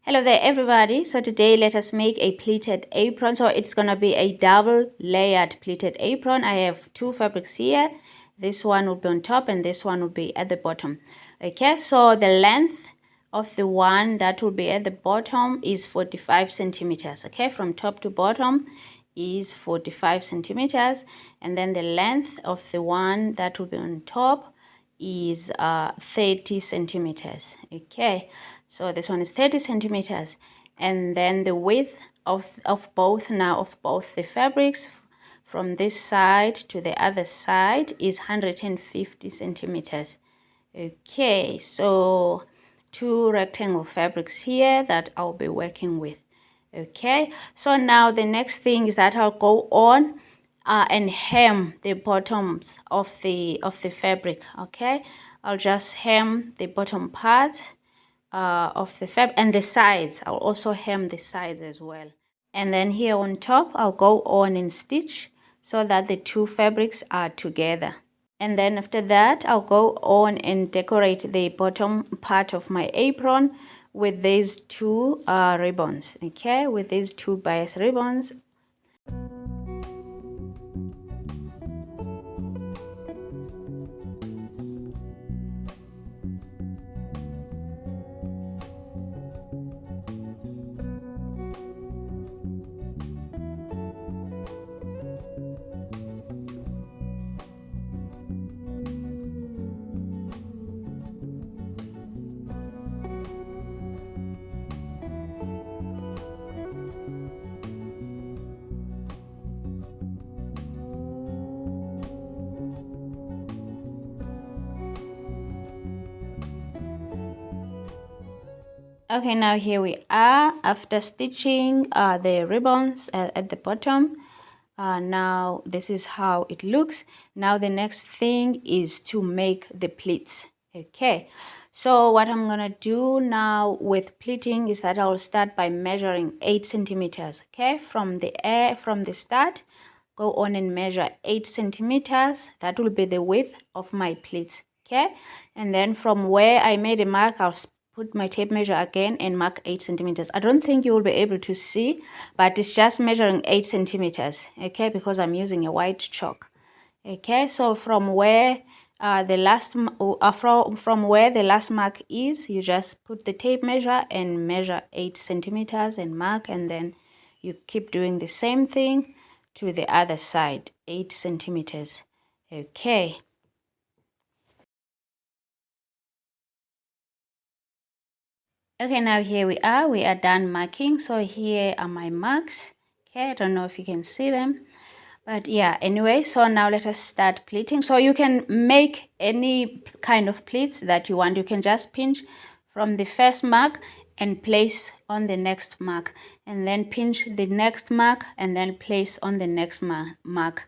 Hello there everybody. So today let us make a pleated apron. So it's gonna be a double layered pleated apron. I have two fabrics here. This one will be on top and this one will be at the bottom. Okay, so the length of the one that will be at the bottom is 45 centimeters. Okay, from top to bottom is 45 centimeters, and then the length of the one that will be on top is 30 centimeters. Okay, so this one is 30 centimeters, and then the width of both the fabrics from this side to the other side is 150 centimeters. Okay, so two rectangle fabrics here that I'll be working with. Okay, so now the next thing is that I'll go on and hem the bottoms of the fabric. Okay, I'll just hem the bottom part of the fabric and the sides. I'll also hem the sides as well. And then here on top, I'll go on and stitch so that the two fabrics are together. And then after that, I'll go on and decorate the bottom part of my apron with these two ribbons. Okay, with these two bias ribbons. Okay, now here we are after stitching the ribbons at the bottom. Now this is how it looks. Now the next thing is to make the pleats. Okay, so what I'm gonna do now with pleating is that I will start by measuring 8 centimeters. Okay, from the start, go on and measure 8 centimeters. That will be the width of my pleats. Okay, and then from where I made a mark, I'll put my tape measure again and mark 8 centimeters. I don't think you will be able to see, but it's just measuring 8 centimeters. Okay, because I'm using a white chalk. Okay, so from where the last mark is, you just put the tape measure and measure 8 centimeters and mark, and then you keep doing the same thing to the other side, 8 centimeters. Okay. Okay, now here we are done marking. So here are my marks. Okay, I don't know if you can see them, but yeah, anyway, so now let us start pleating. So you can make any kind of pleats that you want. You can just pinch from the first mark and place on the next mark, and then pinch the next mark and then place on the next mark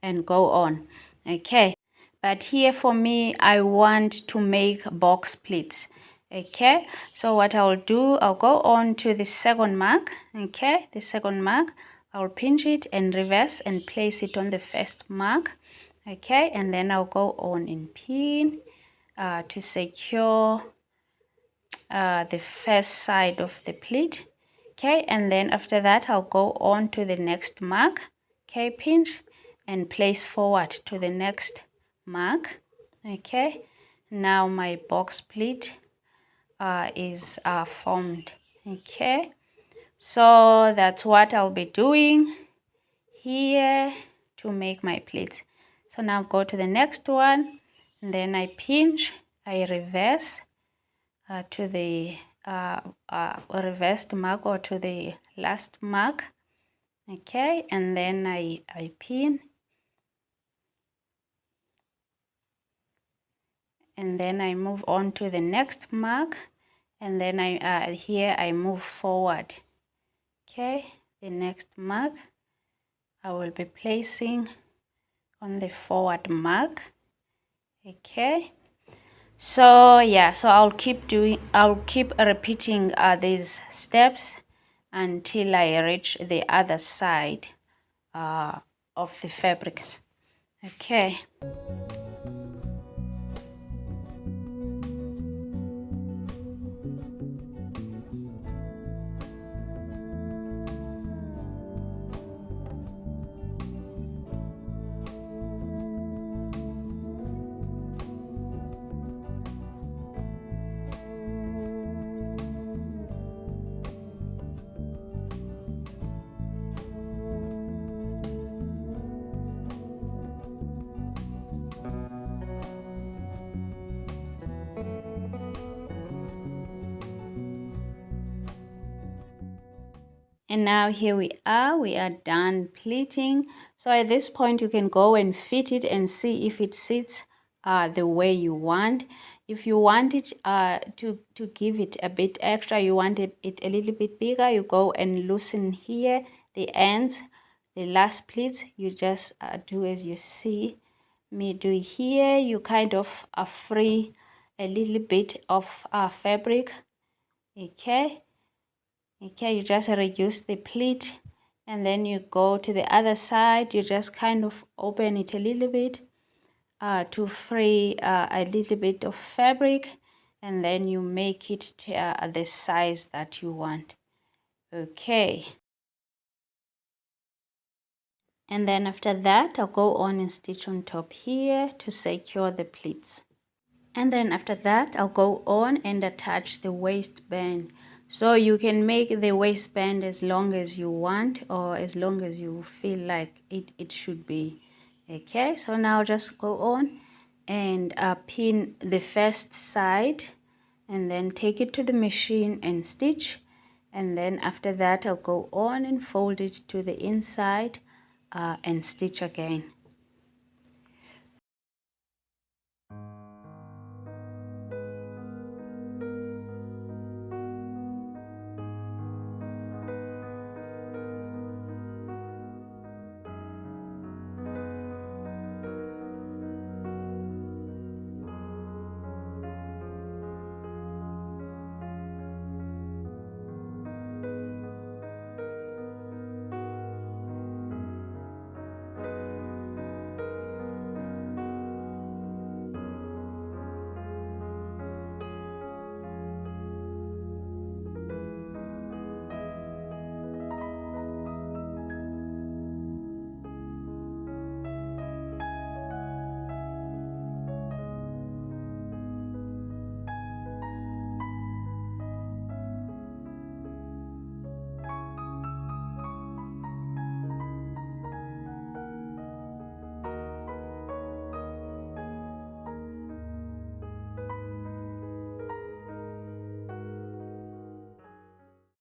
and go on. Okay, but here for me, I want to make box pleats. Okay, so what I'll do, I'll go on to the second mark. Okay, the second mark, I'll pinch it and reverse and place it on the first mark. Okay, and then I'll go on and pin to secure the first side of the pleat. Okay, and then after that, I'll go on to the next mark. Okay, pinch and place forward to the next mark. Okay, now my box pleat is formed. Okay, so that's what I'll be doing here to make my pleats. So now go to the next one, and then I pinch, I reverse to the reversed mark or to the last mark. Okay, and then I pin, and then I move on to the next mark, and then here I move forward. Okay, the next mark I will be placing on the forward mark. Okay, so yeah, so I'll keep repeating these steps until I reach the other side of the fabrics. Okay. And now here we are done pleating. So at this point you can go and fit it and see if it sits the way you want. If you want it to give it a bit extra, you want it a little bit bigger, you go and loosen here the ends, the last pleats. You just do as you see me do here. You kind of free a little bit of fabric. Okay, you just reduce the pleat, and then you go to the other side. You just kind of open it a little bit to free a little bit of fabric, and then you make it to, the size that you want. Okay, and then after that I'll go on and stitch on top here to secure the pleats. And then after that I'll go on and attach the waistband. So you can make the waistband as long as you want, or as long as you feel like it should be. Okay, so now just go on and pin the first side, and then take it to the machine and stitch. And then after that I'll go on and fold it to the inside and stitch again.